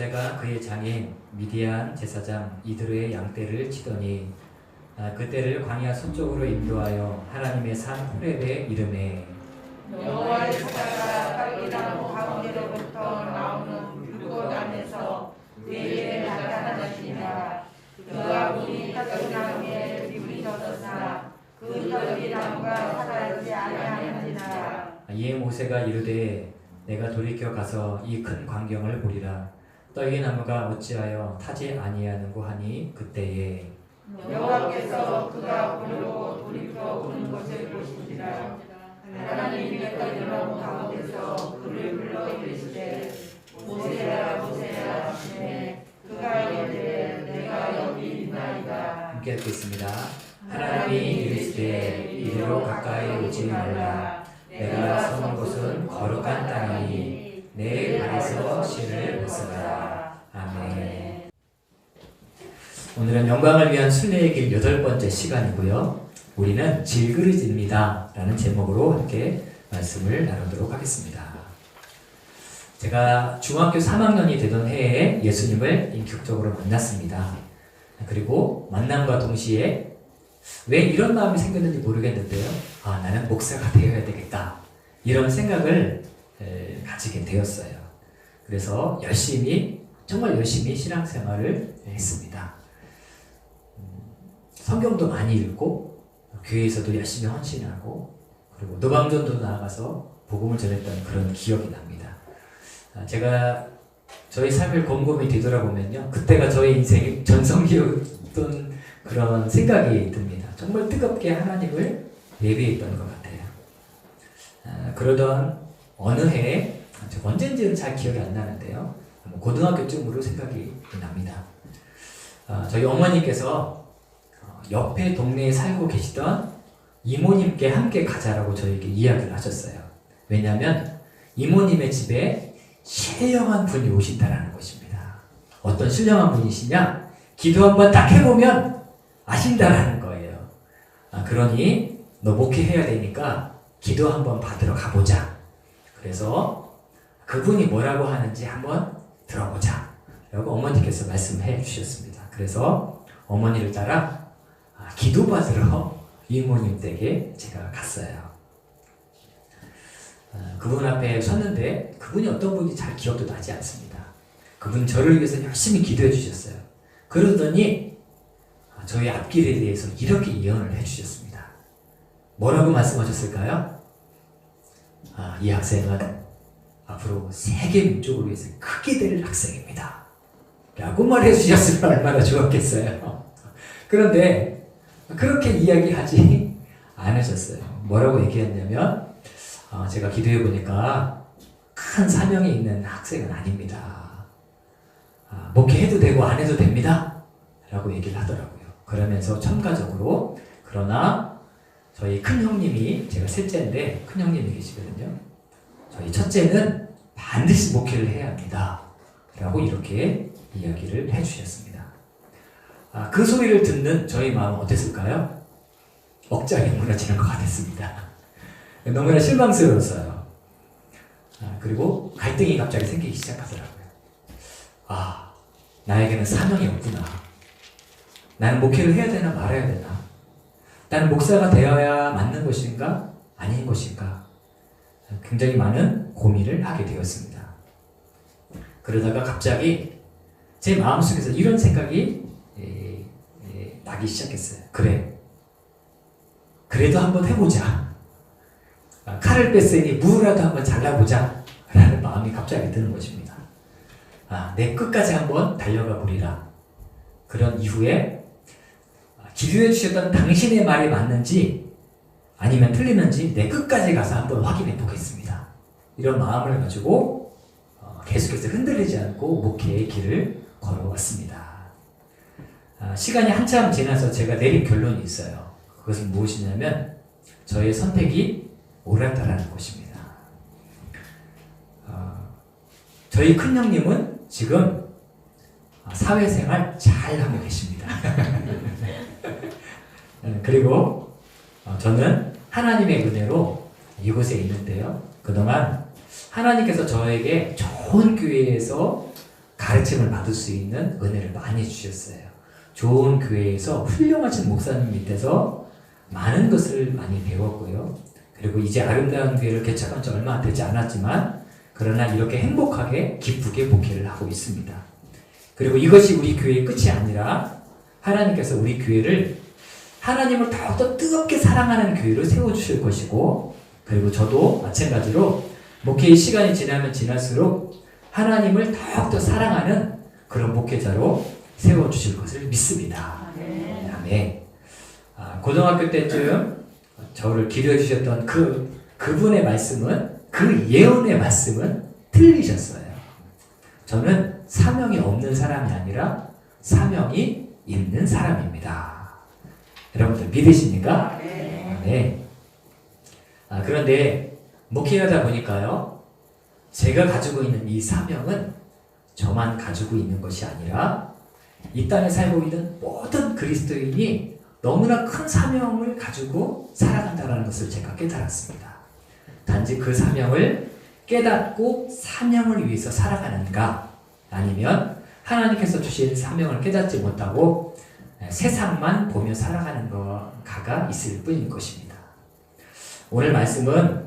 모세가 그의 장인 미디안 제사장 이드로의 양떼를 치더니 그 떼를 광야 서쪽으로 인도하여 하나님의 산 호렙에 이르매 여호와의 사자가 딸기나무 가운데로부터 나오는 불꽃 안에서 그에게 나타나시니라. 그가 우리 딸기나무에 불이 졌으나 그 딸기나무가 살아있지 아니하는지라. 이에 모세가 이르되 내가 돌이켜 가서 이 큰 광경을 보리라. 떨기나무가 어찌하여 타지 아니하는고 하니 그때에 여호와께서 그가 보려고 돌이켜 오는 것을 보시니라. 하나님의 떨기나무 가운데서 그를 불러 이르시되 모세야 모세야 하시매 그가 이르되 내가 여기 있나이다. 함께 읽겠습니다. 하나님이 이르시되 이리로 가까이 오지 말라. 내가 서는 곳은 거룩한 땅이니 내 발에서 실을 벗어라. 아멘. 오늘은 영광을 위한 순례의 길 8번째 시간이고요. 우리는 질그릇입니다 라는 제목으로 함께 말씀을 나누도록 하겠습니다. 제가 중학교 3학년이 되던 해에 예수님을 인격적으로 만났습니다. 그리고 만남과 동시에 왜 이런 마음이 생겼는지 모르겠는데요. 나는 목사가 되어야 되겠다. 이런 생각을 가지게 되었어요. 그래서 정말 열심히 신앙생활을 했습니다. 성경도 많이 읽고 교회에서도 열심히 헌신하고 그리고 노방전도 나가서 복음을 전했던 그런 기억이 납니다. 제가 저희 삶을 곰곰이 뒤돌아보면요. 그때가 저희 인생의 전성기였던 그런 생각이 듭니다. 정말 뜨겁게 하나님을 예배했던 것 같아요. 그러던 어느 해에 언젠지는 잘 기억이 안 나는데요. 고등학교쯤으로 생각이 납니다. 저희 어머니께서 옆에 동네에 살고 계시던 이모님께 함께 가자라고 저에게 이야기를 하셨어요. 왜냐하면 이모님의 집에 신령한 분이 오신다라는 것입니다. 어떤 신령한 분이시냐? 기도 한번 딱 해보면 아신다라는 거예요. 그러니 너 목회해야 되니까 기도 한번 받으러 가보자. 그래서 그분이 뭐라고 하는지 한번 들어보자 라고 어머니께서 말씀해 주셨습니다. 그래서 어머니를 따라 기도 받으러 이모님 댁에 제가 갔어요. 그분 앞에 섰는데 그분이 어떤 분인지 잘 기억도 나지 않습니다. 그분 저를 위해서 열심히 기도해 주셨어요. 그러더니 저희 앞길에 대해서 이렇게 예언을 해주셨습니다. 뭐라고 말씀하셨을까요? 이 학생은 앞으로 세계 민족을 위해서 크게 될 학생입니다. 라고 말해 주셨으면 얼마나 좋았겠어요. 그런데 그렇게 이야기하지 않으셨어요. 뭐라고 얘기했냐면 제가 기도해 보니까 큰 사명이 있는 학생은 아닙니다. 목회해도 되고 안 해도 됩니다. 라고 얘기를 하더라고요. 그러면서 첨가적으로 그러나 저희 큰 형님이 제가 셋째인데 큰 형님이 계시거든요. 저희 첫째는 반드시 목회를 해야 합니다. 라고 이렇게 이야기를 해주셨습니다. 그 소리를 듣는 저희 마음은 어땠을까요? 억장이 무너지는 것 같았습니다. 너무나 실망스러웠어요. 그리고 갈등이 갑자기 생기기 시작하더라고요. 나에게는 사명이 없구나. 나는 목회를 해야 되나 말아야 되나? 나는 목사가 되어야 맞는 것인가? 아닌 것인가? 굉장히 많은 고민을 하게 되었습니다. 그러다가 갑자기 제 마음속에서 이런 생각이 나기 시작했어요. 그래도 한번 해보자. 칼을 뺐으니 무라도 한번 잘라보자 라는 마음이 갑자기 드는 것입니다. 내 끝까지 한번 달려가 보리라. 그런 이후에 기도해 주셨던 당신의 말이 맞는지 아니면 틀리는지 내 끝까지 가서 한번 확인해 보겠습니다. 이런 마음을 가지고 계속해서 흔들리지 않고 목회의 길을 걸어왔습니다. 시간이 한참 지나서 제가 내린 결론이 있어요. 그것은 무엇이냐면 저의 선택이 옳았다라는 것입니다. 저희 큰형님은 지금 사회생활 잘하고 계십니다. 그리고 저는 하나님의 은혜로 이곳에 있는데요. 그동안 하나님께서 저에게 좋은 교회에서 가르침을 받을 수 있는 은혜를 많이 주셨어요. 좋은 교회에서 훌륭하신 목사님 밑에서 많은 것을 많이 배웠고요. 그리고 이제 아름다운 교회를 개척한 지 얼마 되지 않았지만 그러나 이렇게 행복하게 기쁘게 목회를 하고 있습니다. 그리고 이것이 우리 교회의 끝이 아니라 하나님께서 우리 교회를 하나님을 더욱더 뜨겁게 사랑하는 교회로 세워주실 것이고, 그리고 저도 마찬가지로 목회의 시간이 지나면 지날수록 하나님을 더욱더 사랑하는 그런 목회자로 세워주실 것을 믿습니다. 아멘. 고등학교 때쯤 저를 기도해 주셨던 그분의 말씀은, 그 예언의 말씀은 틀리셨어요. 저는 사명이 없는 사람이 아니라 사명이 있는 사람입니다. 여러분들 믿으십니까? 네. 그런데 목회하다 보니까요, 제가 가지고 있는 이 사명은 저만 가지고 있는 것이 아니라 이 땅에 살고 있는 모든 그리스도인이 너무나 큰 사명을 가지고 살아간다는 것을 제가 깨달았습니다. 단지 그 사명을 깨닫고 사명을 위해서 살아가는가, 아니면 하나님께서 주신 사명을 깨닫지 못하고 세상만 보며 살아가는 가가 있을 뿐인 것입니다. 오늘 말씀은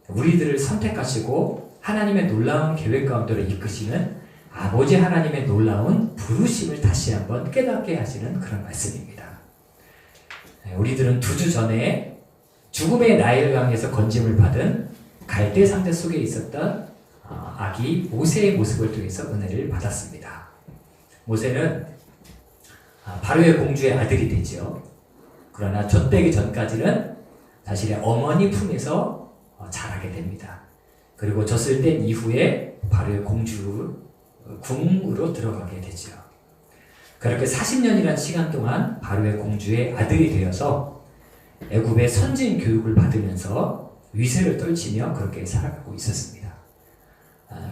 우리들을 선택하시고 하나님의 놀라운 계획 가운데로 이끄시는 아버지 하나님의 놀라운 부르심을 다시 한번 깨닫게 하시는 그런 말씀입니다. 우리들은 2주 전에 죽음의 나일강에서 건짐을 받은 갈대 상자 속에 있었던 아기 모세의 모습을 통해서 은혜를 받았습니다. 모세는 바로의 공주의 아들이 되죠. 그러나 젖되기 전까지는 자신의 어머니 품에서 자라게 됩니다. 그리고 젖을 뗀 이후에 바로의 공주 궁으로 들어가게 되죠. 그렇게 40년이라는 시간 동안 바로의 공주의 아들이 되어서 애굽의 선진 교육을 받으면서 위세를 떨치며 그렇게 살아가고 있었습니다.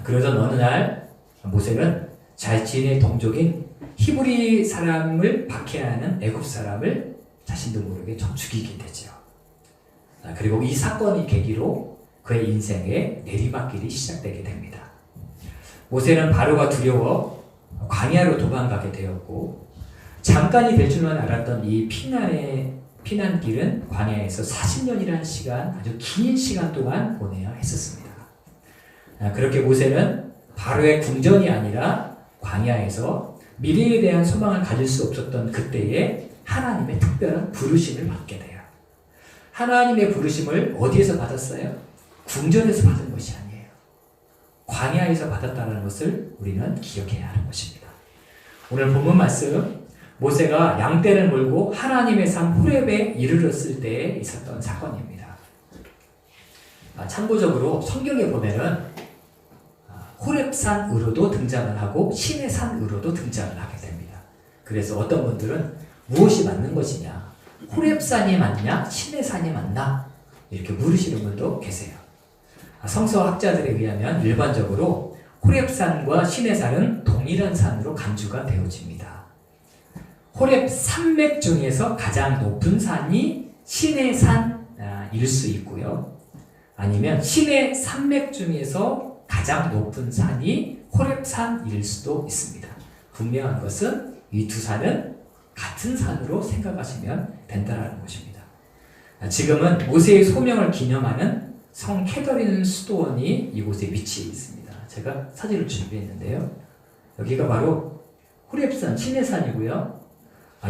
그러던 어느 날 모세는 자신의 동족인 히브리 사람을 박해하는 애굽 사람을 자신도 모르게 좀 죽이게 되죠. 그리고 이 사건이 계기로 그의 인생의 내리막길이 시작되게 됩니다. 모세는 바로가 두려워 광야로 도망가게 되었고, 잠깐이 될 줄만 알았던 이 피난길은 광야에서 40년이라는 시간, 아주 긴 시간 동안 보내야 했었습니다. 그렇게 모세는 바로의 궁전이 아니라 광야에서 미래에 대한 소망을 가질 수 없었던 그때에 하나님의 특별한 부르심을 받게 돼요. 하나님의 부르심을 어디에서 받았어요? 궁전에서 받은 것이 아니에요. 광야에서 받았다는 것을 우리는 기억해야 하는 것입니다. 오늘 본문 말씀, 모세가 양떼를 몰고 하나님의 산 호렙에 이르렀을 때에 있었던 사건입니다. 참고적으로 성경에 보면은 호렙산으로도 등장을 하고 시내산으로도 등장을 하게 됩니다. 그래서 어떤 분들은 무엇이 맞는 것이냐, 호렙산이 맞냐, 시내산이 맞나, 이렇게 물으시는 분도 계세요. 성서학자들에 의하면 일반적으로 호렙산과 시내산은 동일한 산으로 간주가 되어집니다. 호렙 산맥 중에서 가장 높은 산이 시내산일 수 있고요. 아니면 시내 산맥 중에서 가장 높은 산이 호렙산일 수도 있습니다. 분명한 것은 이 두 산은 같은 산으로 생각하시면 된다는 것입니다. 지금은 모세의 소명을 기념하는 성 캐더린 수도원이 이곳에 위치해 있습니다. 제가 사진을 준비했는데요. 여기가 바로 호렙산, 시내산이고요.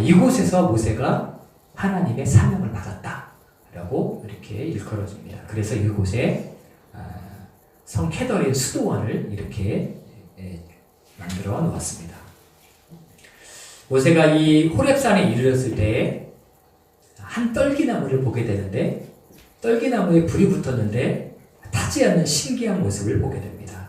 이곳에서 모세가 하나님의 사명을 받았다라고 이렇게 일컬어집니다. 그래서 이곳에 성 캐더린 수도원을 이렇게 만들어 놓았습니다. 모세가 이 호렙산에 이르렀을 때 한 떨기나무를 보게 되는데, 떨기나무에 불이 붙었는데 타지 않는 신기한 모습을 보게 됩니다.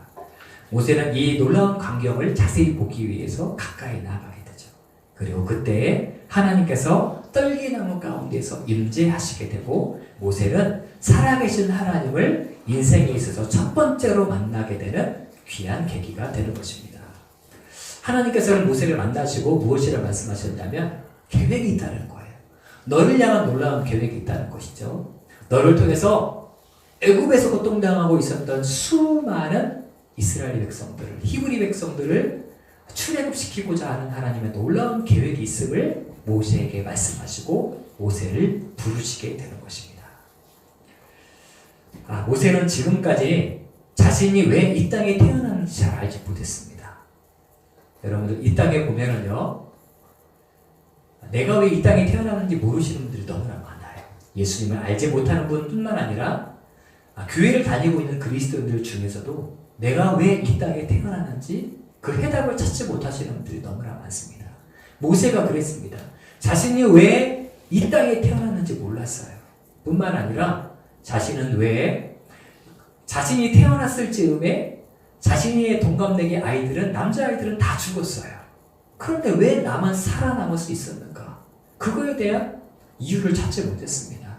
모세는 이 놀라운 광경을 자세히 보기 위해서 가까이 나아가게 되죠. 그리고 그때 하나님께서 떨기나무 가운데서 임재하시게 되고, 모세는 살아계신 하나님을 인생에 있어서 첫 번째로 만나게 되는 귀한 계기가 되는 것입니다. 하나님께서는 모세를 만나시고 무엇이라 말씀하셨냐면 계획이 있다는 거예요. 너를 향한 놀라운 계획이 있다는 것이죠. 너를 통해서 애굽에서 고통당하고 있었던 수많은 이스라엘 백성들을, 히브리 백성들을 출애굽시키고자 하는 하나님의 놀라운 계획이 있음을 모세에게 말씀하시고 모세를 부르시게 되는 것입니다. 모세는 지금까지 자신이 왜 이 땅에 태어났는지 잘 알지 못했습니다. 여러분들 이 땅에 보면은요, 내가 왜 이 땅에 태어났는지 모르시는 분들이 너무나 많아요. 예수님을 알지 못하는 분뿐만 아니라 교회를 다니고 있는 그리스도인들 중에서도 내가 왜 이 땅에 태어났는지 그 해답을 찾지 못하시는 분들이 너무나 많습니다. 모세가 그랬습니다. 자신이 왜 이 땅에 태어났는지 몰랐어요. 뿐만 아니라 자신은 왜 자신이 태어났을 즈음에 자신의 동갑내기 아이들은, 남자아이들은 다 죽었어요. 그런데 왜 나만 살아남을 수 있었는가? 그거에 대한 이유를 찾지 못했습니다.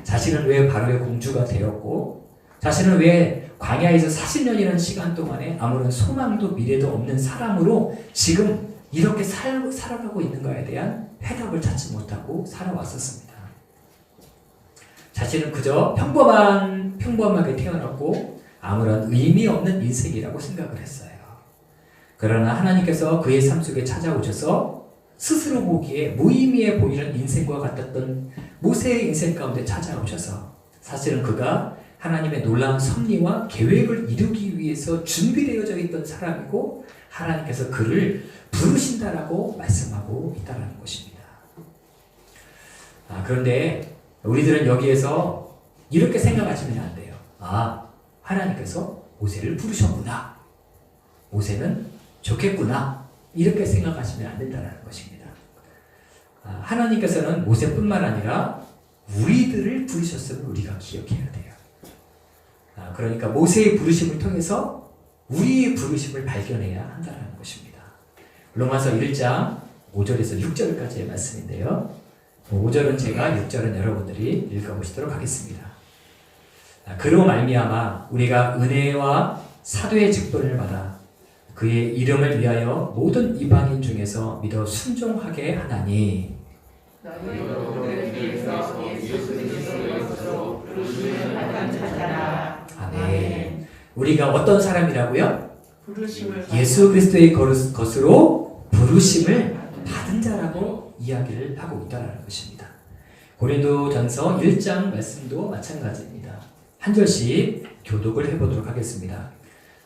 자신은 왜 바로의 공주가 되었고, 자신은 왜 광야에서 40년이라는 시간 동안에 아무런 소망도 미래도 없는 사람으로 지금 이렇게 살아가고 있는가에 대한 해답을 찾지 못하고 살아왔었습니다. 자신은 그저 평범하게 태어났고 아무런 의미 없는 인생이라고 생각을 했어요. 그러나 하나님께서 그의 삶 속에 찾아오셔서 스스로 보기에 무의미해 보이는 인생과 같았던 모세의 인생 가운데 찾아오셔서 사실은 그가 하나님의 놀라운 섭리와 계획을 이루기 위해서 준비되어져 있던 사람이고 하나님께서 그를 부르신다라고 말씀하고 있다는 것입니다. 그런데 우리들은 여기에서 이렇게 생각하시면 안 돼요. 하나님께서 모세를 부르셨구나. 모세는 좋겠구나. 이렇게 생각하시면 안 된다는 것입니다. 하나님께서는 모세뿐만 아니라 우리들을 부르셨음을 우리가 기억해야 돼요. 그러니까 모세의 부르심을 통해서 우리의 부르심을 발견해야 한다는 것입니다. 로마서 1장 5절에서 6절까지의 말씀인데요. 5절은 제가, 6절은 여러분들이 읽어보시도록 하겠습니다. 그로 말미암아 우리가 은혜와 사도의 직분을 받아 그의 이름을 위하여 모든 이방인 중에서 믿어 순종하게 하나니 아멘. 우리가 어떤 사람이라고요? 예수 그리스도의 것으로 부르심을 받은 자라고 이야기를 하고 있다는 것입니다. 고린도전서 1장 말씀도 마찬가지입니다. 한 절씩 교독을 해보도록 하겠습니다.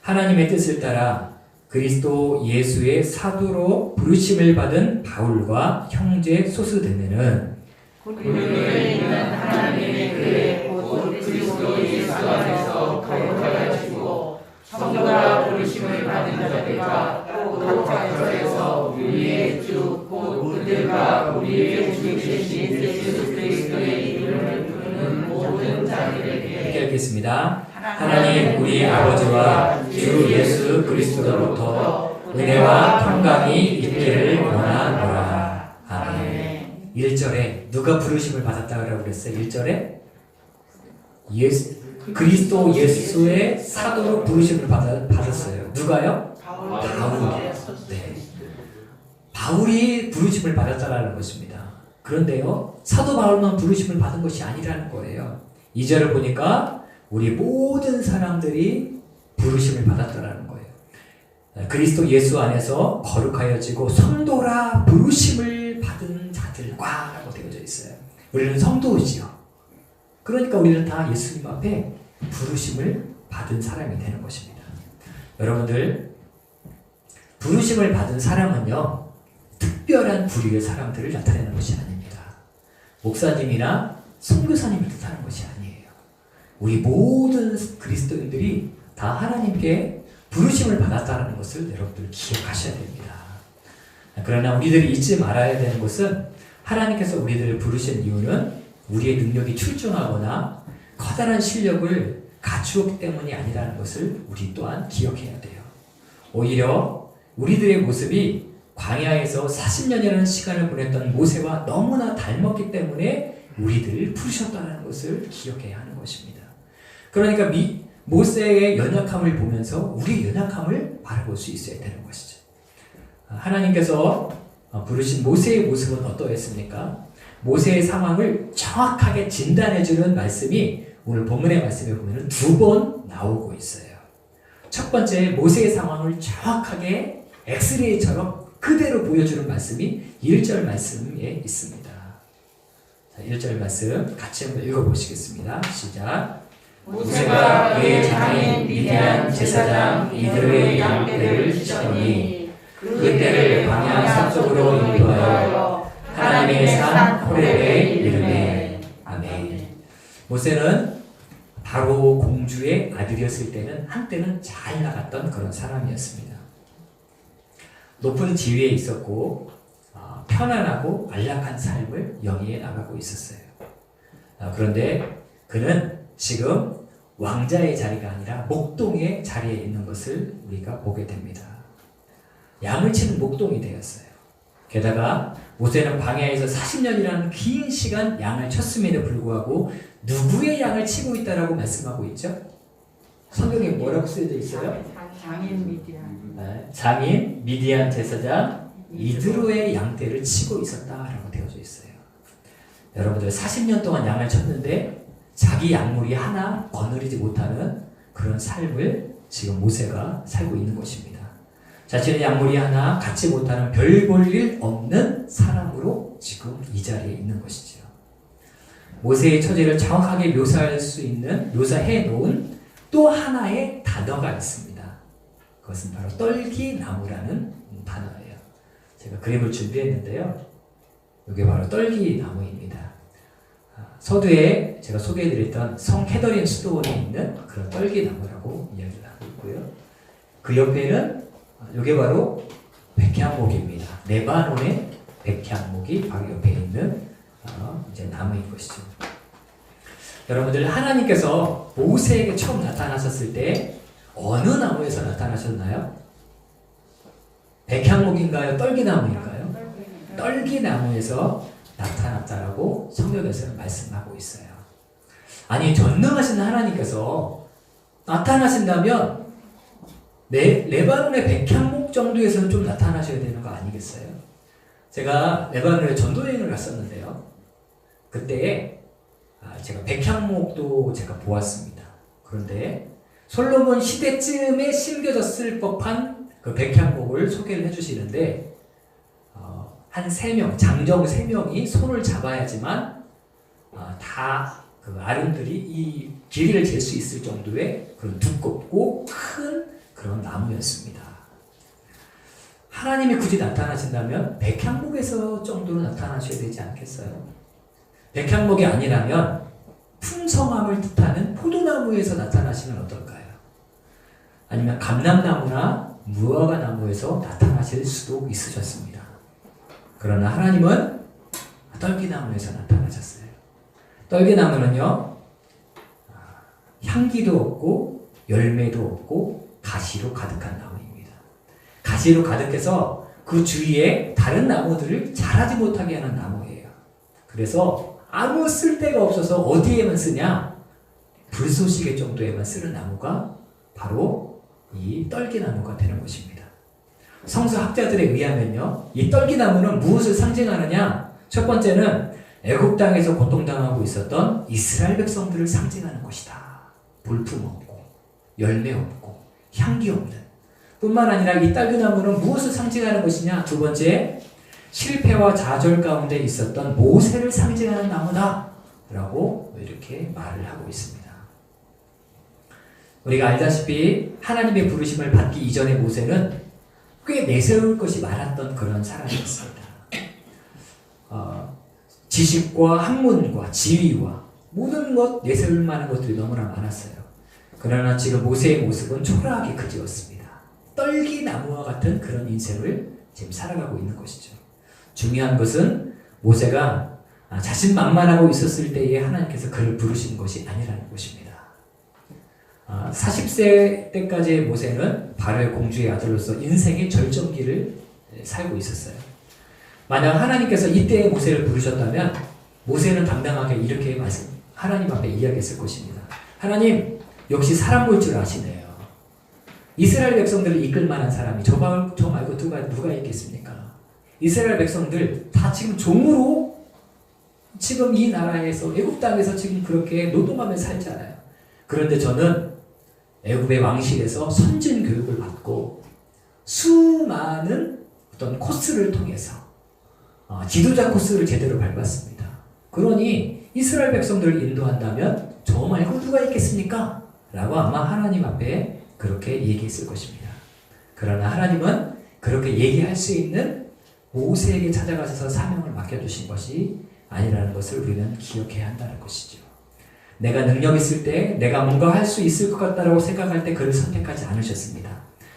하나님의 뜻을 따라 그리스도 예수의 사도로 부르심을 받은 바울과 형제 소스데네는 우리를 있는 하나님의 교회 곧 그리스도 예수 안에서 거룩하여지고 성도라 부르심을 받은 자들과 또 각자 절에서 우리의 주 곧 그들과 우리의 주 되신 예수 그리스도의 이름을 부르는 모든 자들에게 이렇게 읽겠습니다. 하나님 우리 아버지와 주 예수 그리스도로부터 은혜와 평강이 있기를 원하노라. 아멘. 1절에 누가 부르심을 받았다고 그랬어요? 1절에 그리스도 예수의 사도로 부르심을 받았어요. 누가요? 바울이. 네. 바울이 부르심을 받았다라는 것입니다. 그런데요, 사도 바울만 부르심을 받은 것이 아니라는 거예요. 2절을 보니까 우리 모든 사람들이 부르심을 받았다라는 거예요. 그리스도 예수 안에서 거룩하여지고 성도라 부르심을 받은 자들과 라고 되어져 있어요. 우리는 성도이지요. 그러니까 우리는 다 예수님 앞에 부르심을 받은 사람이 되는 것입니다. 여러분들, 부르심을 받은 사람은요, 특별한 부류의 사람들을 나타내는 것이 아닙니다. 목사님이나 선교사님을 뜻하는 것이 아니에요. 우리 모든 그리스도인들이 다 하나님께 부르심을 받았다는 것을 여러분들 기억하셔야 됩니다. 그러나 우리들이 잊지 말아야 되는 것은 하나님께서 우리들을 부르신 이유는 우리의 능력이 출중하거나 커다란 실력을 갖추었기 때문이 아니라는 것을 우리 또한 기억해야 돼요. 오히려 우리들의 모습이 광야에서 40년이라는 시간을 보냈던 모세와 너무나 닮았기 때문에 우리들을 부르셨다는 것을 기억해야 하는 것입니다. 그러니까 모세의 연약함을 보면서 우리의 연약함을 바라볼 수 있어야 되는 것이죠. 하나님께서 부르신 모세의 모습은 어떠했습니까? 모세의 상황을 정확하게 진단해주는 말씀이 오늘 본문의 말씀에 보면 2번 나오고 있어요. 첫 번째, 모세의 상황을 정확하게 엑스레이처럼 그대로 보여주는 말씀이 1절 말씀에 있습니다. 자, 1절 말씀 같이 한번 읽어보시겠습니다. 시작. 모세가 그의 장인 미디안 제사장 이들의 양떼를 치더니 그 떼를 방향 서쪽으로 인도하여 하나님의 산 호렙에 이르매. 아멘. 모세는 바로 공주의 아들이었을 때는 한때는 잘 나갔던 그런 사람이었습니다. 높은 지위에 있었고 편안하고 안락한 삶을 영위해 나가고 있었어요. 그런데 그는 지금 왕자의 자리가 아니라 목동의 자리에 있는 것을 우리가 보게 됩니다. 양을 치는 목동이 되었어요. 게다가 모세는 광야에서 40년이라는 긴 시간 양을 쳤음에도 불구하고 누구의 양을 치고 있다라고 말씀하고 있죠? 성경에 뭐라고 쓰여져 있어요? 장인 미디안. 네, 장인 미디안 제사장 이드로의 양떼를 치고 있었다라고 되어져 있어요. 여러분들 40년 동안 양을 쳤는데 자기 약물이 하나 거느리지 못하는 그런 삶을 지금 모세가 살고 있는 것입니다. 자신의 약물이 하나 갖지 못하는 별 볼 일 없는 사람으로 지금 이 자리에 있는 것이죠. 모세의 처지를 정확하게 묘사해 놓은 또 하나의 단어가 있습니다. 그것은 바로 떨기나무라는 단어예요. 제가 그림을 준비했는데요. 이게 바로 떨기나무입니다. 서두에 제가 소개해드렸던 성 캐더린 수도원에 있는 그런 떨기나무라고 이야기를 하고 있고요. 그 옆에는 이게 바로 백향목입니다. 레바논의 백향목이 바로 옆에 있는 이제 나무인 것이죠. 여러분들 하나님께서 모세에게 처음 나타나셨을 때 어느 나무에서 나타나셨나요? 백향목인가요? 떨기나무인가요? 떨기나무에서 나타났다라고 성경에서는 말씀하고 있어요. 아니 전능하신 하나님께서 나타나신다면 레바논의 백향목 정도에서는 좀 나타나셔야 되는 거 아니겠어요? 제가 레바논에 전도여행을 갔었는데요. 그때 제가 백향목도 제가 보았습니다. 그런데 솔로몬 시대쯤에 심겨졌을 법한 그 백향목을 소개를 해주시는데 한 3명, 장정 3명이 손을 잡아야지만 다 그 아름들이 이 길이를 잴 수 있을 정도의 그런 두껍고 큰 그런 나무였습니다. 하나님이 굳이 나타나신다면 백향목에서 정도로 나타나셔야 되지 않겠어요? 백향목이 아니라면 풍성함을 뜻하는 포도나무에서 나타나시면 어떨까요? 아니면 감람나무나 무화과나무에서 나타나실 수도 있으셨습니다. 그러나 하나님은 떨기나무에서 나타나셨어요. 떨기나무는요, 향기도 없고 열매도 없고 가시로 가득한 나무입니다. 가시로 가득해서 그 주위에 다른 나무들을 자라지 못하게 하는 나무예요. 그래서 아무 쓸데가 없어서 어디에만 쓰냐? 불쏘시개 정도에만 쓰는 나무가 바로 이 떨기나무가 되는 것입니다. 성서학자들에 의하면요, 이 떨기나무는 무엇을 상징하느냐? 첫 번째는 애굽 땅에서 고통당하고 있었던 이스라엘 백성들을 상징하는 것이다. 볼품 없고 열매 없고 향기 없는 뿐만 아니라 이 떨기나무는 무엇을 상징하는 것이냐? 두 번째, 실패와 좌절 가운데 있었던 모세를 상징하는 나무다 라고 이렇게 말을 하고 있습니다. 우리가 알다시피 하나님의 부르심을 받기 이전의 모세는 꽤 내세울 것이 많았던 그런 사람이었습니다. 지식과 학문과 지위와 모든 것 내세울 만한 것들이 너무나 많았어요. 그러나 지금 모세의 모습은 초라하게 그지었습니다. 떨기나무와 같은 그런 인생을 지금 살아가고 있는 것이죠. 중요한 것은 모세가 자신만만하고 있었을 때에 하나님께서 그를 부르신 것이 아니라는 것입니다. 40세 때까지의 모세는 바로의 공주의 아들로서 인생의 절정기를 살고 있었어요. 만약 하나님께서 이때의 모세를 부르셨다면 모세는 당당하게 이렇게 하나님 앞에 이야기했을 것입니다. 하나님, 역시 사람 볼 줄 아시네요. 이스라엘 백성들을 이끌 만한 사람이 저 말고 누가 있겠습니까? 이스라엘 백성들 다 지금 종으로 지금 이 나라에서 애굽 땅에서 지금 그렇게 노동하며 살잖아요. 그런데 저는 애굽의 왕실에서 선진 교육을 받고 수많은 어떤 코스를 통해서 지도자 코스를 제대로 밟았습니다. 그러니 이스라엘 백성들을 인도한다면 저 말고 누가 있겠습니까? 라고 아마 하나님 앞에 그렇게 얘기했을 것입니다. 그러나 하나님은 그렇게 얘기할 수 있는 모세에게 찾아가셔서 사명을 맡겨주신 것이 아니라는 것을 우리는 기억해야 한다는 것이죠. 내가 능력 있을 때, 내가 뭔가 할 수 있을 것 같다고 생각할 때 그를 선택하지 않으셨습니다.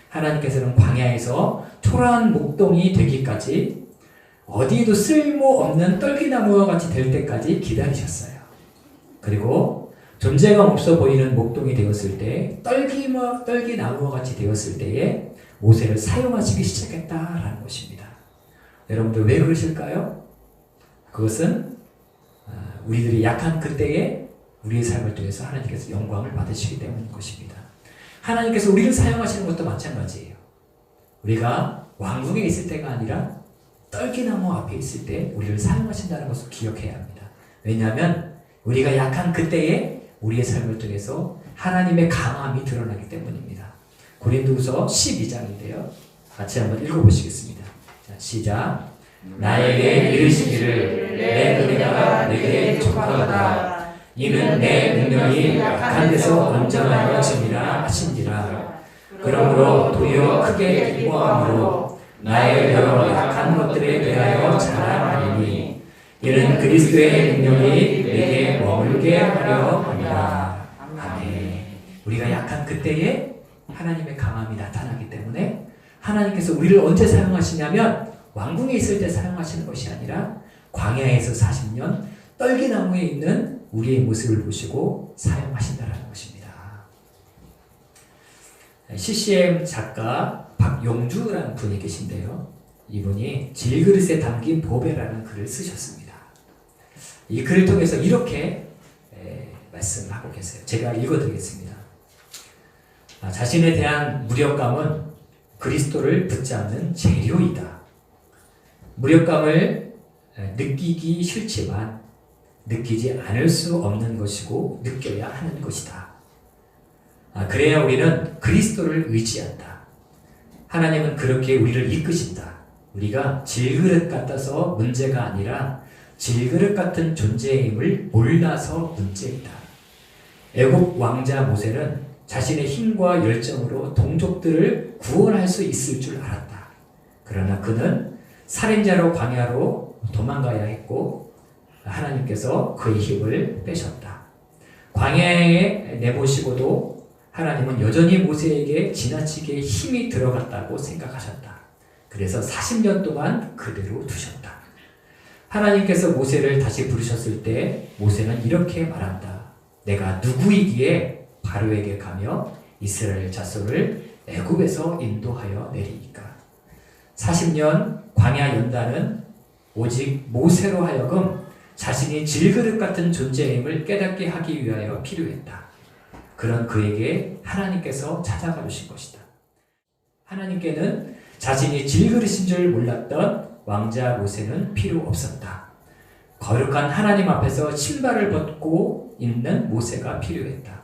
하나님께서는 광야에서 초라한 목동이 되기까지 어디에도 쓸모없는 떨기나무와 같이 될 때까지 기다리셨어요. 그리고 존재감 없어 보이는 목동이 되었을 때, 떨기나무와 같이 되었을 때에 모세를 사용하시기 시작했다라는 것입니다. 여러분들 왜 그러실까요? 그것은 우리들이 약한 그때에 우리의 삶을 통해서 하나님께서 영광을 받으시기 때문인 것입니다. 하나님께서 우리를 사용하시는 것도 마찬가지예요. 우리가 왕궁에 있을 때가 아니라 떨기나무 앞에 있을 때 우리를 사용하신다는 것을 기억해야 합니다. 왜냐하면 우리가 약한 그때에 우리의 삶을 통해서 하나님의 강함이 드러나기 때문입니다. 고린도후서 12장인데요. 같이 한번 읽어보시겠습니다. 자, 시작. 나에게 이르시기를 내 은혜가 내게 족하도다. 이는 내 능력이 약한 데서 온전하여 지니라 하신지라. 그러므로 도리어 크게 기뻐함으로 나의 여러 약한 것들에 대하여 자랑하리니 이는 그리스도의 능력이 내게 머물게 하려 함이라. 아멘. 우리가 약한 그때에 하나님의 강함이 나타나기 때문에 하나님께서 우리를 언제 사용하시냐면 왕궁에 있을 때 사용하시는 것이 아니라 광야에서 40년 떨기나무에 있는 우리의 모습을 보시고 사용하신다는 것입니다. CCM 작가 박용주라는 분이 계신데요. 이분이 질그릇에 담긴 보배라는 글을 쓰셨습니다. 이 글을 통해서 이렇게 말씀을 하고 계세요. 제가 읽어드리겠습니다. 자신에 대한 무력감은 그리스도를 붙잡는 재료이다. 무력감을 느끼기 싫지만 느끼지 않을 수 없는 것이고 느껴야 하는 것이다. 그래야 우리는 그리스도를 의지한다. 하나님은 그렇게 우리를 이끄신다. 우리가 질그릇 같아서 문제가 아니라 질그릇 같은 존재임을 몰라서 문제이다. 애굽 왕자 모세는 자신의 힘과 열정으로 동족들을 구원할 수 있을 줄 알았다. 그러나 그는 살인자로 광야로 도망가야 했고 하나님께서 그의 힘을 빼셨다. 광야에 내보시고도 하나님은 여전히 모세에게 지나치게 힘이 들어갔다고 생각하셨다. 그래서 40년 동안 그대로 두셨다. 하나님께서 모세를 다시 부르셨을 때 모세는 이렇게 말한다. 내가 누구이기에 바로에게 가며 이스라엘 자손을 애굽에서 인도하여 내리니까. 40년 광야 연단은 오직 모세로 하여금 자신이 질그릇 같은 존재임을 깨닫게 하기 위하여 필요했다. 그런 그에게 하나님께서 찾아가 주신 것이다. 하나님께는 자신이 질그릇인 줄 몰랐던 왕자 모세는 필요 없었다. 거룩한 하나님 앞에서 신발을 벗고 있는 모세가 필요했다.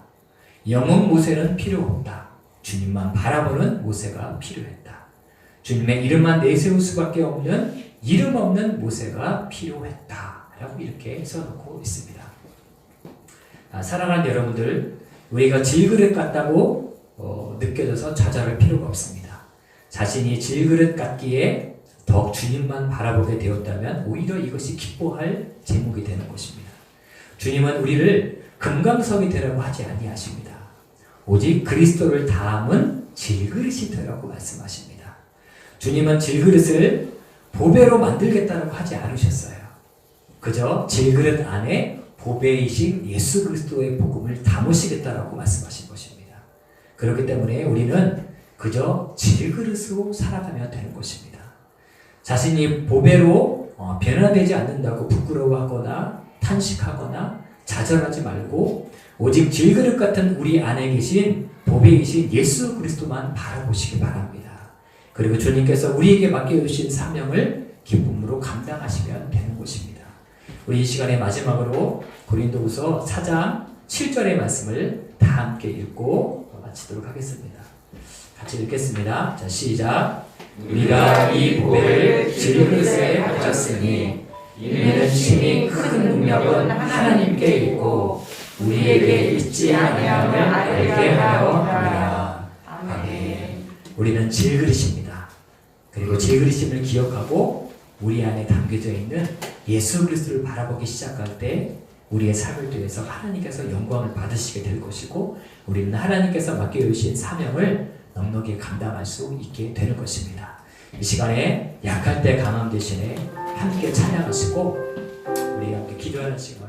영웅 모세는 필요 없다. 주님만 바라보는 모세가 필요했다. 주님의 이름만 내세울 수밖에 없는 이름 없는 모세가 필요했다. 라고 이렇게 써놓고 있습니다. 사랑하는 여러분들, 우리가 질그릇 같다고 느껴져서 좌절할 필요가 없습니다. 자신이 질그릇 같기에 더욱 주님만 바라보게 되었다면 오히려 이것이 기뻐할 제목이 되는 것입니다. 주님은 우리를 금강석이 되라고 하지 아니하십니다. 오직 그리스도를 담은 질그릇이 되라고 말씀하십니다. 주님은 질그릇을 보배로 만들겠다고 하지 않으셨어요. 그저 질그릇 안에 보배이신 예수 그리스도의 복음을 담으시겠다라고 말씀하신 것입니다. 그렇기 때문에 우리는 그저 질그릇으로 살아가면 되는 것입니다. 자신이 보배로 변화되지 않는다고 부끄러워하거나 탄식하거나 좌절하지 말고 오직 질그릇 같은 우리 안에 계신 보배이신 예수 그리스도만 바라보시기 바랍니다. 그리고 주님께서 우리에게 맡겨주신 사명을 기쁨으로 감당하시면 되는 것입니다. 우리 이 시간의 마지막으로 고린도후서 4장 7절의 말씀을 다 함께 읽고 마치도록 하겠습니다. 같이 읽겠습니다. 자, 시작. 우리가 이 보배를 질그릇에 가졌으니 이는 심히 큰 능력은 하나님께 있고 우리에게 있지 아니함을 알게 하려 함이라. 아멘. 우리는 질그릇입니다. 그리고 질그릇임을 기억하고 우리 안에 담겨져 있는 예수 그리스도를 바라보기 시작할 때 우리의 삶을 통해서 하나님께서 영광을 받으시게 될 것이고 우리는 하나님께서 맡겨주신 사명을 넉넉히 감당할 수 있게 되는 것입니다. 이 시간에 약할 때 강함 대신에 함께 찬양하시고 우리 함께 기도하는 시간